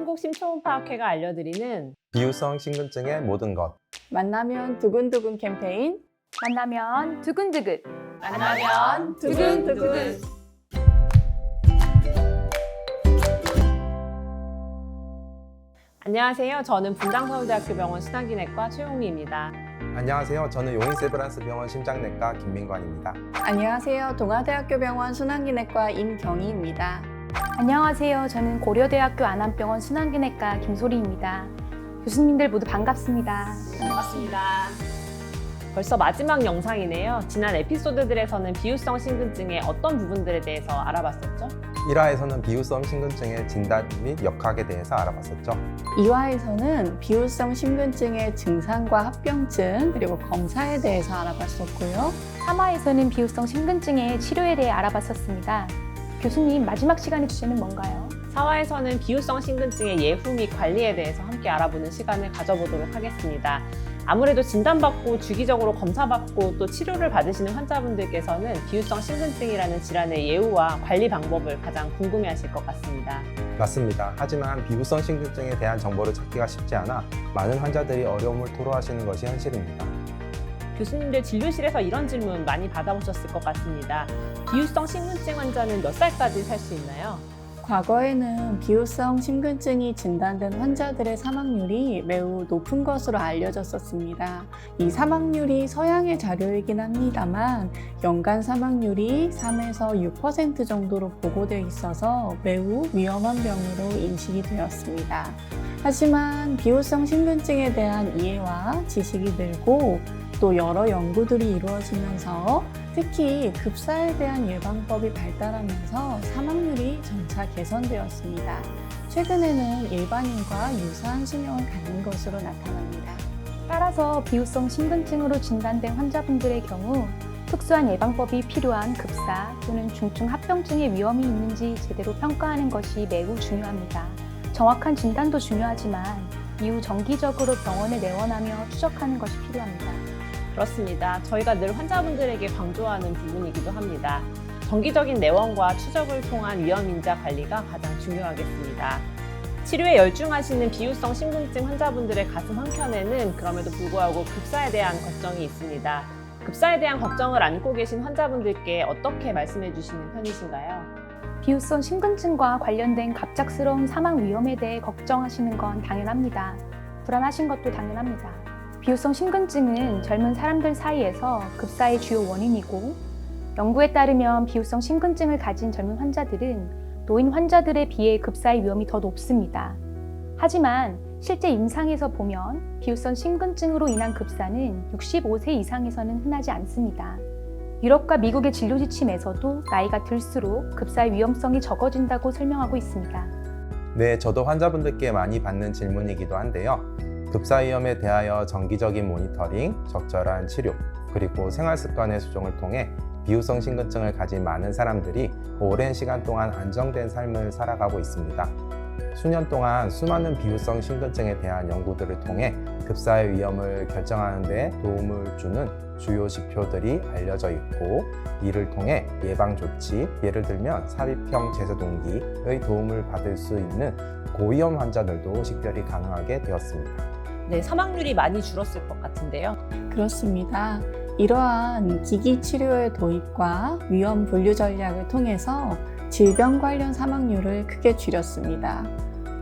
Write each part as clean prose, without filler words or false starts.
한국심초음파학회가 알려드리는 비유성 심근증의 모든 것. 만나면 두근두근 캠페인. 만나면 두근두근. 만나면 두근두근. 안녕하세요. 저는 분당서울대학교 병원 신환기내과 최용미입니다. 안녕하세요. 저는 용인세브란스병원 심장내과 김민관입니다. 안녕하세요. 동아대학교 병원 순환기내과 임경희입니다. 안녕하세요. 저는 고려대학교 안암병원 순환기내과 김소리입니다. 교수님들 모두 반갑습니다. 반갑습니다. 벌써 마지막 영상이네요. 지난 에피소드들에서는 비유성 심근증의 어떤 부분들에 대해서 알아봤었죠? 1화에서는 비유성 심근증의 진단 및 역학에 대해서 알아봤었죠. 2화에서는 비유성 심근증의 증상과 합병증 그리고 검사에 대해서 알아봤었고요. 3화에서는 비유성 심근증의 치료에 대해 알아봤었습니다. 교수님, 마지막 시간의 주제는 뭔가요? 4화에서는 비유성 심근증의 예후 및 관리에 대해서 함께 알아보는 시간을 가져보도록 하겠습니다. 아무래도 진단받고 주기적으로 검사받고 또 치료를 받으시는 환자분들께서는 비유성 심근증이라는 질환의 예후와 관리 방법을 가장 궁금해하실 것 같습니다. 맞습니다. 하지만 비유성 심근증에 대한 정보를 찾기가 쉽지 않아 많은 환자들이 어려움을 토로하시는 것이 현실입니다. 교수님들 진료실에서 이런 질문 많이 받아보셨을 것 같습니다. 비유성 심근증 환자는 몇 살까지 살 수 있나요? 과거에는 비유성 심근증이 진단된 환자들의 사망률이 매우 높은 것으로 알려졌었습니다. 이 사망률이 서양의 자료이긴 합니다만 연간 사망률이 3에서 6% 정도로 보고되어 있어서 매우 위험한 병으로 인식이 되었습니다. 하지만 비유성 심근증에 대한 이해와 지식이 늘고 또 여러 연구들이 이루어지면서 특히 급사에 대한 예방법이 발달하면서 사망률이 점차 개선되었습니다. 최근에는 일반인과 유사한 수명을 갖는 것으로 나타납니다. 따라서 비유성 심근증으로 진단된 환자분들의 경우 특수한 예방법이 필요한 급사 또는 중증 합병증의 위험이 있는지 제대로 평가하는 것이 매우 중요합니다. 정확한 진단도 중요하지만 이후 정기적으로 병원에 내원하며 추적하는 것이 필요합니다. 그렇습니다. 저희가 늘 환자분들에게 강조하는 부분이기도 합니다. 정기적인 내원과 추적을 통한 위험인자 관리가 가장 중요하겠습니다. 치료에 열중하시는 비유성 심근증 환자분들의 가슴 한켠에는 그럼에도 불구하고 급사에 대한 걱정이 있습니다. 급사에 대한 걱정을 안고 계신 환자분들께 어떻게 말씀해 주시는 편이신가요? 비유성 심근증과 관련된 갑작스러운 사망 위험에 대해 걱정하시는 건 당연합니다. 불안하신 것도 당연합니다. 비유성 심근증은 젊은 사람들 사이에서 급사의 주요 원인이고 연구에 따르면 비유성 심근증을 가진 젊은 환자들은 노인 환자들에 비해 급사의 위험이 더 높습니다. 하지만 실제 임상에서 보면 비유성 심근증으로 인한 급사는 65세 이상에서는 흔하지 않습니다. 유럽과 미국의 진료 지침에서도 나이가 들수록 급사의 위험성이 적어진다고 설명하고 있습니다. 네, 저도 환자분들께 많이 받는 질문이기도 한데요. 급사 위험에 대하여 정기적인 모니터링, 적절한 치료, 그리고 생활습관의 수정을 통해 비유성 심근증을 가진 많은 사람들이 오랜 시간 동안 안정된 삶을 살아가고 있습니다. 수년 동안 수많은 비유성 심근증에 대한 연구들을 통해 급사의 위험을 결정하는 데 도움을 주는 주요 지표들이 알려져 있고 이를 통해 예방 조치, 예를 들면 삽입형 제세동기의 도움을 받을 수 있는 고위험 환자들도 식별이 가능하게 되었습니다. 네, 사망률이 많이 줄었을 것 같은데요. 그렇습니다. 이러한 기기 치료의 도입과 위험 분류 전략을 통해서 질병 관련 사망률을 크게 줄였습니다.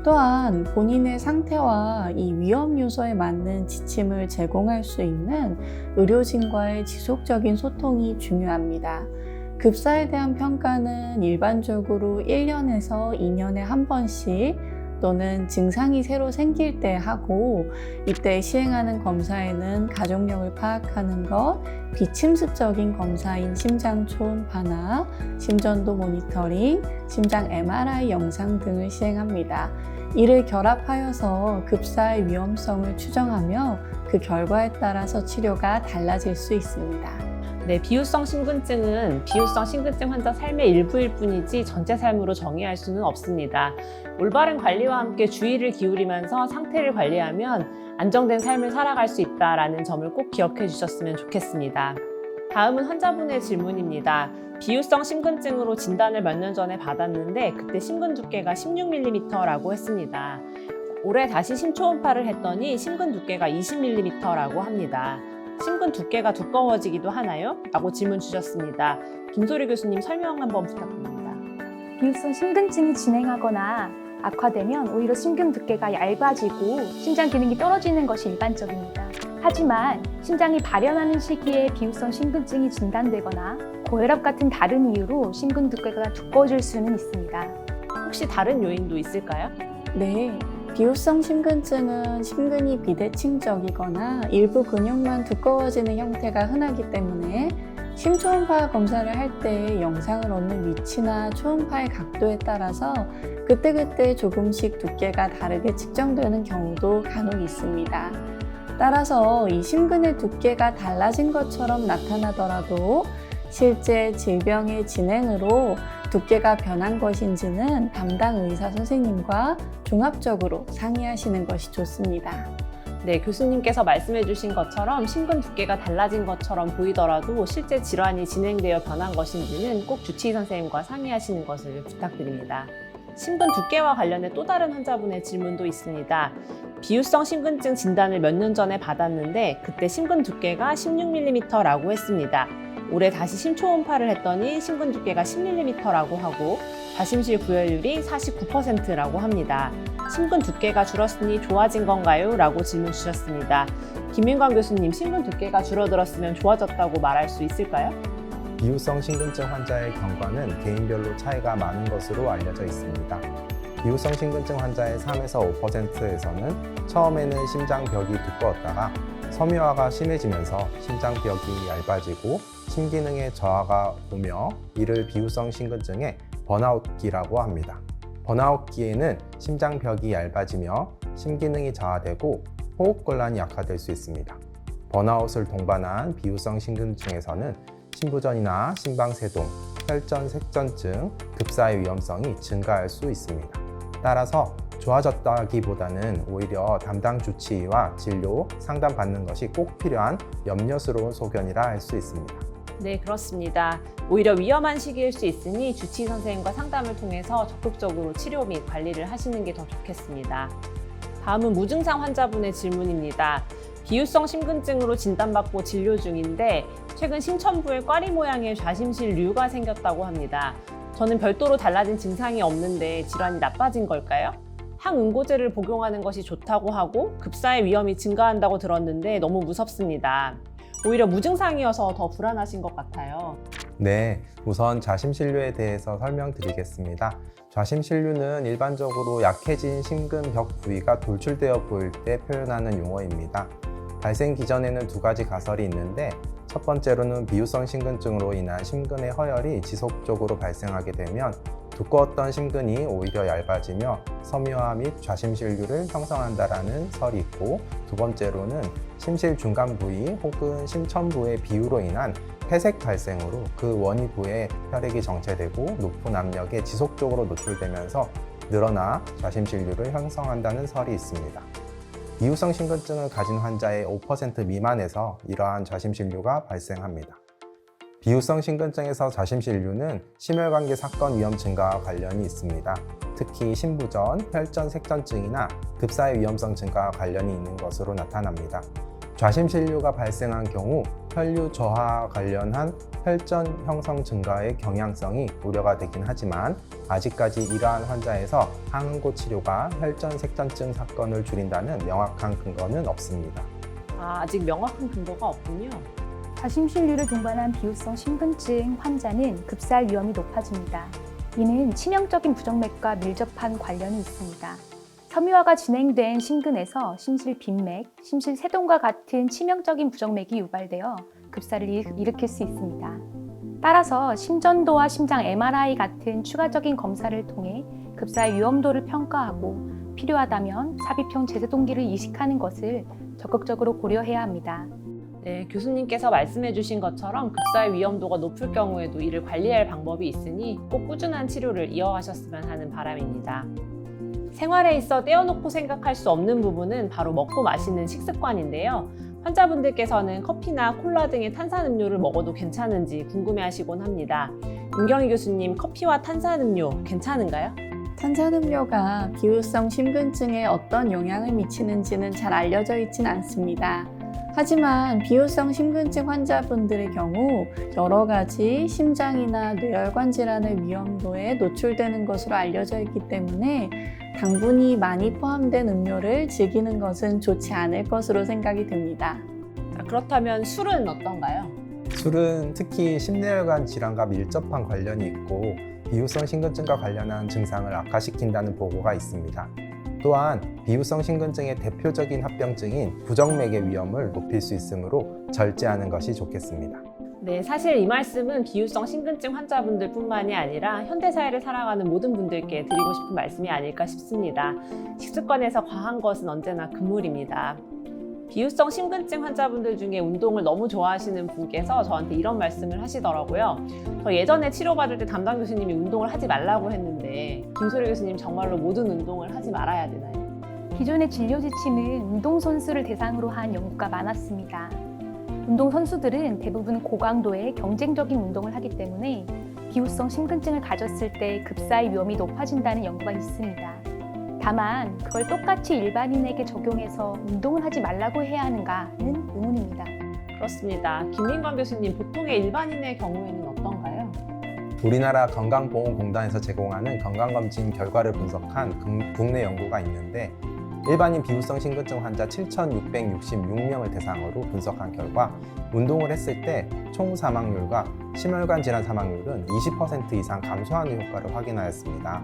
또한 본인의 상태와 이 위험 요소에 맞는 지침을 제공할 수 있는 의료진과의 지속적인 소통이 중요합니다. 급사에 대한 평가는 일반적으로 1년에서 2년에 한 번씩 또는 증상이 새로 생길 때 하고 이때 시행하는 검사에는 가족력을 파악하는 것, 비침습적인 검사인 심장 초음파나 심전도 모니터링, 심장 MRI 영상 등을 시행합니다. 이를 결합하여서 급사의 위험성을 추정하며 그 결과에 따라서 치료가 달라질 수 있습니다. 네, 비유성 심근증은 비유성 심근증 환자 삶의 일부일 뿐이지 전체 삶으로 정의할 수는 없습니다. 올바른 관리와 함께 주의를 기울이면서 상태를 관리하면 안정된 삶을 살아갈 수 있다는 점을 꼭 기억해 주셨으면 좋겠습니다. 다음은 환자분의 질문입니다. 비유성 심근증으로 진단을 몇 년 전에 받았는데 그때 심근 두께가 16mm라고 했습니다. 올해 다시 심초음파를 했더니 심근 두께가 20mm라고 합니다. 심근 두께가 두꺼워지기도 하나요? 라고 질문 주셨습니다. 김소리 교수님 설명 한번 부탁드립니다. 비유성 심근증이 진행하거나 악화되면 오히려 심근 두께가 얇아지고 심장 기능이 떨어지는 것이 일반적입니다. 하지만 심장이 발현하는 시기에 비유성 심근증이 진단되거나 고혈압 같은 다른 이유로 심근 두께가 두꺼워질 수는 있습니다. 혹시 다른 요인도 있을까요? 네, 비유성 심근증은 심근이 비대칭적이거나 일부 근육만 두꺼워지는 형태가 흔하기 때문에 심초음파 검사를 할 때 영상을 얻는 위치나 초음파의 각도에 따라서 그때그때 조금씩 두께가 다르게 측정되는 경우도 간혹 있습니다. 따라서 이 심근의 두께가 달라진 것처럼 나타나더라도 실제 질병의 진행으로 두께가 변한 것인지는 담당 의사 선생님과 종합적으로 상의하시는 것이 좋습니다. 네, 교수님께서 말씀해 주신 것처럼 심근 두께가 달라진 것처럼 보이더라도 실제 질환이 진행되어 변한 것인지는 꼭 주치의 선생님과 상의하시는 것을 부탁드립니다. 심근 두께와 관련해 또 다른 환자분의 질문도 있습니다. 비유성 심근증 진단을 몇 년 전에 받았는데 그때 심근 두께가 16mm라고 했습니다. 올해 다시 심초음파를 했더니 심근 두께가 10mm라고 하고 좌심실 구혈율이 49%라고 합니다. 심근 두께가 줄었으니 좋아진 건가요? 라고 질문 주셨습니다. 김민광 교수님, 심근 두께가 줄어들었으면 좋아졌다고 말할 수 있을까요? 비유성 심근증 환자의 경과는 개인별로 차이가 많은 것으로 알려져 있습니다. 비유성 심근증 환자의 3에서 5%에서는 처음에는 심장벽이 두꺼웠다가 섬유화가 심해지면서 심장벽이 얇아지고 심기능의 저하가 오며 이를 비유성 심근증의 번아웃기라고 합니다. 번아웃기에는 심장벽이 얇아지며 심기능이 저하되고 호흡곤란이 약화될 수 있습니다. 번아웃을 동반한 비유성 심근증에서는 심부전이나 심방세동, 혈전, 색전증, 급사의 위험성이 증가할 수 있습니다. 따라서 좋아졌다기보다는 오히려 담당 주치의와 진료, 상담받는 것이 꼭 필요한 염려스러운 소견이라 할 수 있습니다. 네, 그렇습니다. 오히려 위험한 시기일 수 있으니 주치의 선생님과 상담을 통해서 적극적으로 치료 및 관리를 하시는 게 더 좋겠습니다. 다음은 무증상 환자분의 질문입니다. 비유성 심근증으로 진단받고 진료 중인데 최근 심천부에 꽈리 모양의 좌심실류가 생겼다고 합니다. 저는 별도로 달라진 증상이 없는데 질환이 나빠진 걸까요? 항응고제를 복용하는 것이 좋다고 하고 급사의 위험이 증가한다고 들었는데 너무 무섭습니다. 오히려 무증상이어서 더 불안하신 것 같아요. 네, 우선 좌심실류에 대해서 설명드리겠습니다. 좌심실류는 일반적으로 약해진 심근벽 부위가 돌출되어 보일 때 표현하는 용어입니다. 발생 기전에는 두 가지 가설이 있는데 첫 번째로는 비유성 심근증으로 인한 심근의 허혈이 지속적으로 발생하게 되면 두꺼웠던 심근이 오히려 얇아지며 섬유화 및 좌심실류를 형성한다라는 설이 있고, 두 번째로는 심실 중간 부위 혹은 심천부의 비유로 인한 폐색 발생으로 그 원위부에 혈액이 정체되고 높은 압력에 지속적으로 노출되면서 늘어나 좌심실류를 형성한다는 설이 있습니다. 비유성 심근증을 가진 환자의 5% 미만에서 이러한 좌심실류가 발생합니다. 비유성 심근증에서 좌심실류는 심혈관계 사건 위험 증가와 관련이 있습니다. 특히 심부전, 혈전, 색전증이나 급사의 위험성 증가와 관련이 있는 것으로 나타납니다. 좌심실류가 발생한 경우 혈류 저하와 관련한 혈전 형성 증가의 경향성이 우려가 되긴 하지만 아직까지 이러한 환자에서 항응고 치료가 혈전, 색전증 사건을 줄인다는 명확한 근거는 없습니다. 아직 명확한 근거가 없군요. 좌심실류를 동반한 비유성 심근증 환자는 급사할 위험이 높아집니다. 이는 치명적인 부정맥과 밀접한 관련이 있습니다. 섬유화가 진행된 심근에서 심실 빈맥, 심실 세동과 같은 치명적인 부정맥이 유발되어 급사를 일으킬 수 있습니다. 따라서 심전도와 심장 MRI 같은 추가적인 검사를 통해 급사의 위험도를 평가하고 필요하다면 삽입형 제세동기를 이식하는 것을 적극적으로 고려해야 합니다. 네, 교수님께서 말씀해 주신 것처럼 급사의 위험도가 높을 경우에도 이를 관리할 방법이 있으니 꼭 꾸준한 치료를 이어가셨으면 하는 바람입니다. 생활에 있어 떼어놓고 생각할 수 없는 부분은 바로 먹고 마시는 식습관인데요. 환자분들께서는 커피나 콜라 등의 탄산음료를 먹어도 괜찮은지 궁금해하시곤 합니다. 임경희 교수님, 커피와 탄산음료 괜찮은가요? 탄산음료가 비후성 심근증에 어떤 영향을 미치는지는 잘 알려져 있진 않습니다. 하지만 비후성 심근증 환자분들의 경우 여러 가지 심장이나 뇌혈관 질환의 위험도에 노출되는 것으로 알려져 있기 때문에 당분이 많이 포함된 음료를 즐기는 것은 좋지 않을 것으로 생각이 듭니다. 자, 그렇다면 술은 어떤가요? 술은 특히 심뇌혈관 질환과 밀접한 관련이 있고 비후성 심근증과 관련한 증상을 악화시킨다는 보고가 있습니다. 또한 비후성 심근증의 대표적인 합병증인 부정맥의 위험을 높일 수 있으므로 절제하는 것이 좋겠습니다. 네, 사실 이 말씀은 비후성 심근증 환자분들 뿐만이 아니라 현대사회를 살아가는 모든 분들께 드리고 싶은 말씀이 아닐까 싶습니다. 식습관에서 과한 것은 언제나 금물입니다. 비후성 심근증 환자분들 중에 운동을 너무 좋아하시는 분께서 저한테 이런 말씀을 하시더라고요. 저 예전에 치료받을 때 담당 교수님이 운동을 하지 말라고 했는데 김소리 교수님 정말로 모든 운동을 하지 말아야 되나요? 기존의 진료 지침은 운동선수를 대상으로 한 연구가 많았습니다. 운동선수들은 대부분 고강도의 경쟁적인 운동을 하기 때문에 비후성 심근증을 가졌을 때 급사의 위험이 높아진다는 연구가 있습니다. 다만 그걸 똑같이 일반인에게 적용해서 운동을 하지 말라고 해야 하는가는 의문입니다. 그렇습니다. 김민광 교수님, 보통의 일반인의 경우에는 어떤가요? 우리나라 건강보험공단에서 제공하는 건강검진 결과를 분석한 국내 연구가 있는데 일반인 비후성 심근증 환자 7,666명을 대상으로 분석한 결과 운동을 했을 때 총 사망률과 심혈관 질환 사망률은 20% 이상 감소하는 효과를 확인하였습니다.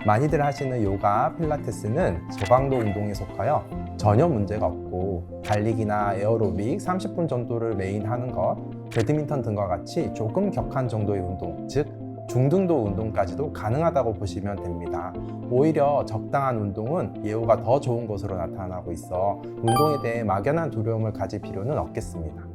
많이들 하시는 요가, 필라테스는 저강도 운동에 속하여 전혀 문제가 없고 달리기나 에어로빅 30분 정도를 매일 하는 것, 배드민턴 등과 같이 조금 격한 정도의 운동, 즉 중등도 운동까지도 가능하다고 보시면 됩니다. 오히려 적당한 운동은 예후가 더 좋은 것으로 나타나고 있어 운동에 대해 막연한 두려움을 가질 필요는 없겠습니다.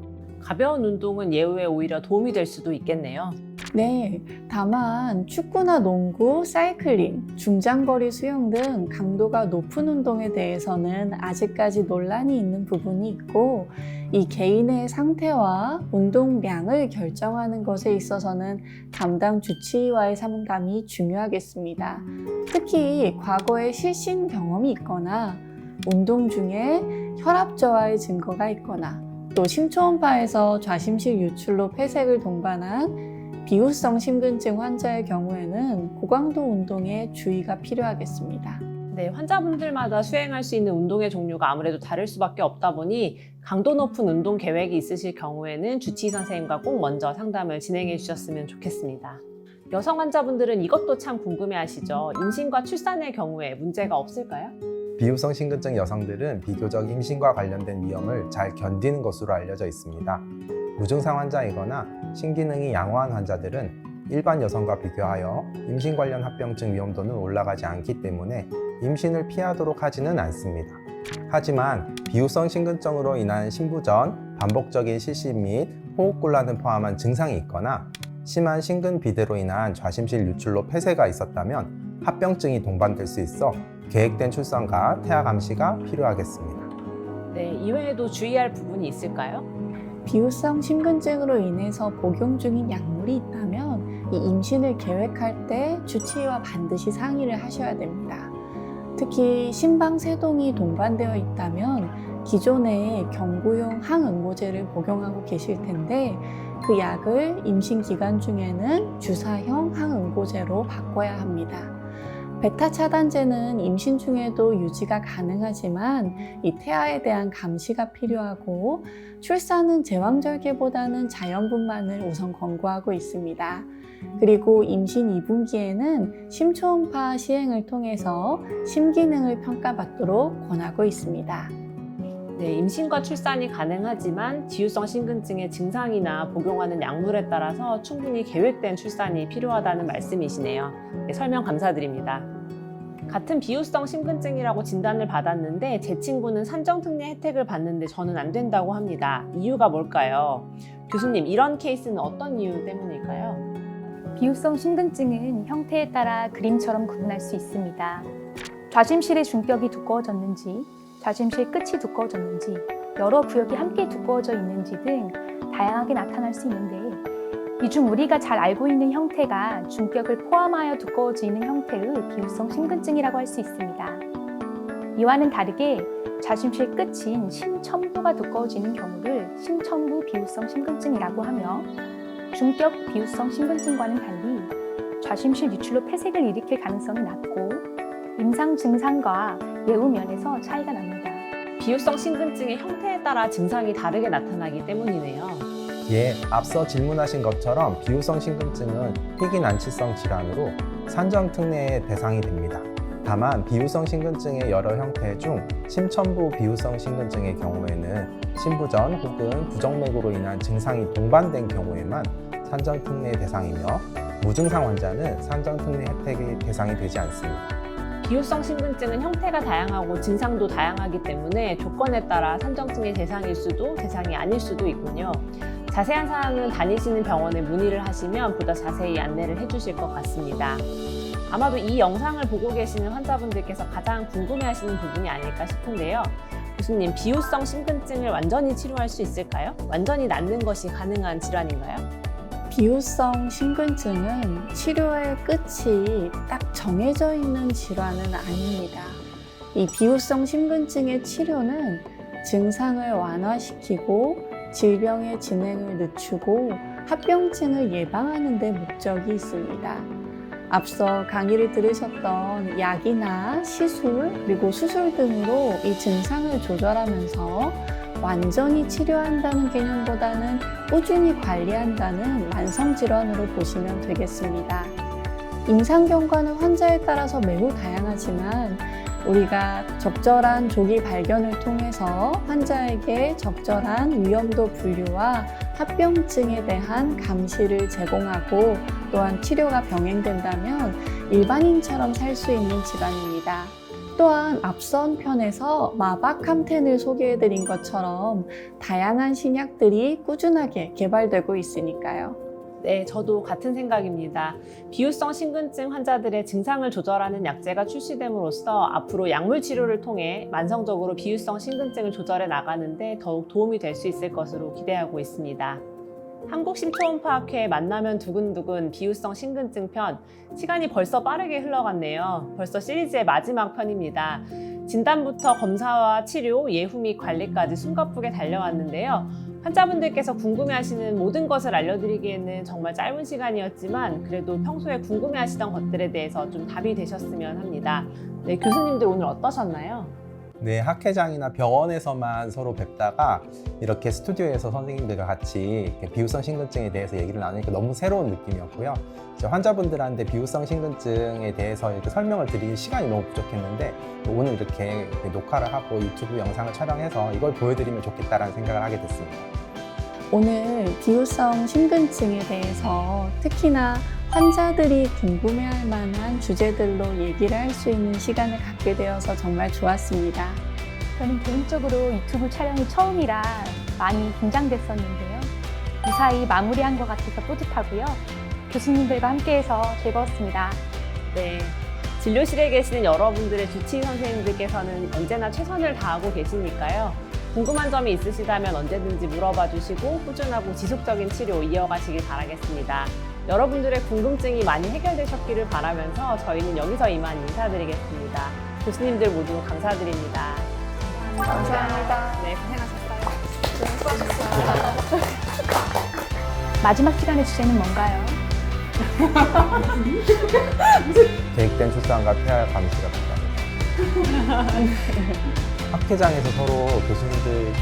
가벼운 운동은 예후에 오히려 도움이 될 수도 있겠네요. 네, 다만 축구나 농구, 사이클링, 중장거리 수영 등 강도가 높은 운동에 대해서는 아직까지 논란이 있는 부분이 있고 이 개인의 상태와 운동량을 결정하는 것에 있어서는 담당 주치의와의 상담이 중요하겠습니다. 특히 과거에 실신 경험이 있거나 운동 중에 혈압 저하의 증거가 있거나 또 심초음파에서 좌심실 유출로 폐색을 동반한 비후성 심근증 환자의 경우에는 고강도 운동에 주의가 필요하겠습니다. 네, 환자분들마다 수행할 수 있는 운동의 종류가 아무래도 다를 수밖에 없다 보니 강도 높은 운동 계획이 있으실 경우에는 주치의 선생님과 꼭 먼저 상담을 진행해 주셨으면 좋겠습니다. 여성 환자분들은 이것도 참 궁금해하시죠. 임신과 출산의 경우에 문제가 없을까요? 비후성 심근증 여성들은 비교적 임신과 관련된 위험을 잘 견디는 것으로 알려져 있습니다. 무증상 환자이거나 신기능이 양호한 환자들은 일반 여성과 비교하여 임신 관련 합병증 위험도는 올라가지 않기 때문에 임신을 피하도록 하지는 않습니다. 하지만 비후성 심근증으로 인한 신부전, 반복적인 실신 및 호흡곤란을 포함한 증상이 있거나 심한 심근 비대로 인한 좌심실 유출로 폐쇄가 있었다면 합병증이 동반될 수 있어 계획된 출산과 태아 감시가 필요하겠습니다. 네, 이외에도 주의할 부분이 있을까요? 비후성 심근증으로 인해서 복용 중인 약물이 있다면 이 임신을 계획할 때 주치의와 반드시 상의를 하셔야 됩니다. 특히 심방세동이 동반되어 있다면 기존의 경구용 항응고제를 복용하고 계실 텐데 그 약을 임신 기간 중에는 주사형 항응고제로 바꿔야 합니다. 베타 차단제는 임신 중에도 유지가 가능하지만 이 태아에 대한 감시가 필요하고 출산은 제왕절개보다는 자연분만을 우선 권고하고 있습니다. 그리고 임신 2분기에는 심초음파 시행을 통해서 심기능을 평가받도록 권하고 있습니다. 네, 임신과 출산이 가능하지만 비후성 심근증의 증상이나 복용하는 약물에 따라서 충분히 계획된 출산이 필요하다는 말씀이시네요. 네, 설명 감사드립니다. 같은 비후성 심근증이라고 진단을 받았는데 제 친구는 산정특례 혜택을 받는데 저는 안 된다고 합니다. 이유가 뭘까요? 교수님, 이런 케이스는 어떤 이유 때문일까요? 비후성 심근증은 형태에 따라 그림처럼 구분할 수 있습니다. 좌심실의 중격이 두꺼워졌는지, 좌심실 끝이 두꺼워졌는지, 여러 구역이 함께 두꺼워져 있는지 등 다양하게 나타날 수 있는데 이 중 우리가 잘 알고 있는 형태가 중격을 포함하여 두꺼워지는 형태의 비우성 심근증이라고 할 수 있습니다. 이와는 다르게 좌심실 끝인 심천부가 두꺼워지는 경우를 심천부 비우성 심근증이라고 하며 중격 비우성 심근증과는 달리 좌심실 유출로 폐색을 일으킬 가능성이 낮고 임상 증상과 예후 면에서 차이가 납니다. 비유성 심근증의 형태에 따라 증상이 다르게 나타나기 때문이네요. 예, 앞서 질문하신 것처럼 비후성 심근증은 희귀난치성 질환으로 산정특례의 대상이 됩니다. 다만 비후성 심근증의 여러 형태 중 심천부 비후성 심근증의 경우에는 심부전 혹은 부정맥으로 인한 증상이 동반된 경우에만 산정특례의 대상이며 무증상 환자는 산정특례 혜택의 대상이 되지 않습니다. 비유성 심근증은 형태가 다양하고 증상도 다양하기 때문에 조건에 따라 산정증의 대상일 수도 대상이 아닐 수도 있군요. 자세한 사항은 다니시는 병원에 문의를 하시면 보다 자세히 안내를 해주실 것 같습니다. 아마도 이 영상을 보고 계시는 환자분들께서 가장 궁금해하시는 부분이 아닐까 싶은데요. 교수님, 비유성 심근증을 완전히 치료할 수 있을까요? 완전히 낫는 것이 가능한 질환인가요? 비후성 심근증은 치료의 끝이 딱 정해져 있는 질환은 아닙니다. 이 비후성 심근증의 치료는 증상을 완화시키고 질병의 진행을 늦추고 합병증을 예방하는 데 목적이 있습니다. 앞서 강의를 들으셨던 약이나 시술 그리고 수술 등으로 이 증상을 조절하면서 완전히 치료한다는 개념보다는 꾸준히 관리한다는 만성질환으로 보시면 되겠습니다. 임상경과는 환자에 따라서 매우 다양하지만 우리가 적절한 조기 발견을 통해서 환자에게 적절한 위험도 분류와 합병증에 대한 감시를 제공하고 또한 치료가 병행된다면 일반인처럼 살 수 있는 질환입니다. 또한 앞선 편에서 마바캄텐을 소개해드린 것처럼 다양한 신약들이 꾸준하게 개발되고 있으니까요. 네, 저도 같은 생각입니다. 비유성 심근증 환자들의 증상을 조절하는 약제가 출시됨으로써 앞으로 약물 치료를 통해 만성적으로 비유성 심근증을 조절해 나가는데 더욱 도움이 될 수 있을 것으로 기대하고 있습니다. 한국심초원파학회 만나면 두근두근 비유성 심근증 편, 시간이 벌써 빠르게 흘러갔네요. 벌써 시리즈의 마지막 편입니다. 진단부터 검사와 치료, 예후 및 관리까지 숨가쁘게 달려왔는데요. 환자분들께서 궁금해하시는 모든 것을 알려드리기에는 정말 짧은 시간이었지만 그래도 평소에 궁금해하시던 것들에 대해서 좀 답이 되셨으면 합니다. 네, 교수님들 오늘 어떠셨나요? 네, 학회장이나 병원에서만 서로 뵙다가 이렇게 스튜디오에서 선생님들과 같이 이렇게 비후성 심근증에 대해서 얘기를 나누니까 너무 새로운 느낌이었고요. 이제 환자분들한테 비후성 심근증에 대해서 이렇게 설명을 드릴 시간이 너무 부족했는데 오늘 이렇게 녹화를 하고 유튜브 영상을 촬영해서 이걸 보여드리면 좋겠다라는 생각을 하게 됐습니다. 오늘 비후성 심근증에 대해서 특히나 환자들이 궁금해할 만한 주제들로 얘기를 할 수 있는 시간을 갖게 되어서 정말 좋았습니다. 저는 개인적으로 유튜브 촬영이 처음이라 많이 긴장됐었는데요. 무사히 마무리한 것 같아서 뿌듯하고요. 교수님들과 함께해서 즐거웠습니다. 네, 진료실에 계시는 여러분들의 주치의 선생님들께서는 언제나 최선을 다하고 계시니까요. 궁금한 점이 있으시다면 언제든지 물어봐 주시고 꾸준하고 지속적인 치료 이어가시길 바라겠습니다. 여러분들의 궁금증이 많이 해결되셨기를 바라면서 저희는 여기서 이만 인사드리겠습니다. 교수님들 모두 감사드립니다. 감사합니다. 네, 고생하셨어요. 수고하셨습니다. 마지막 시간의 주제는 뭔가요? 계획된 출산과 폐활 감시가 부담입니다. 학회장에서 서로 교수님들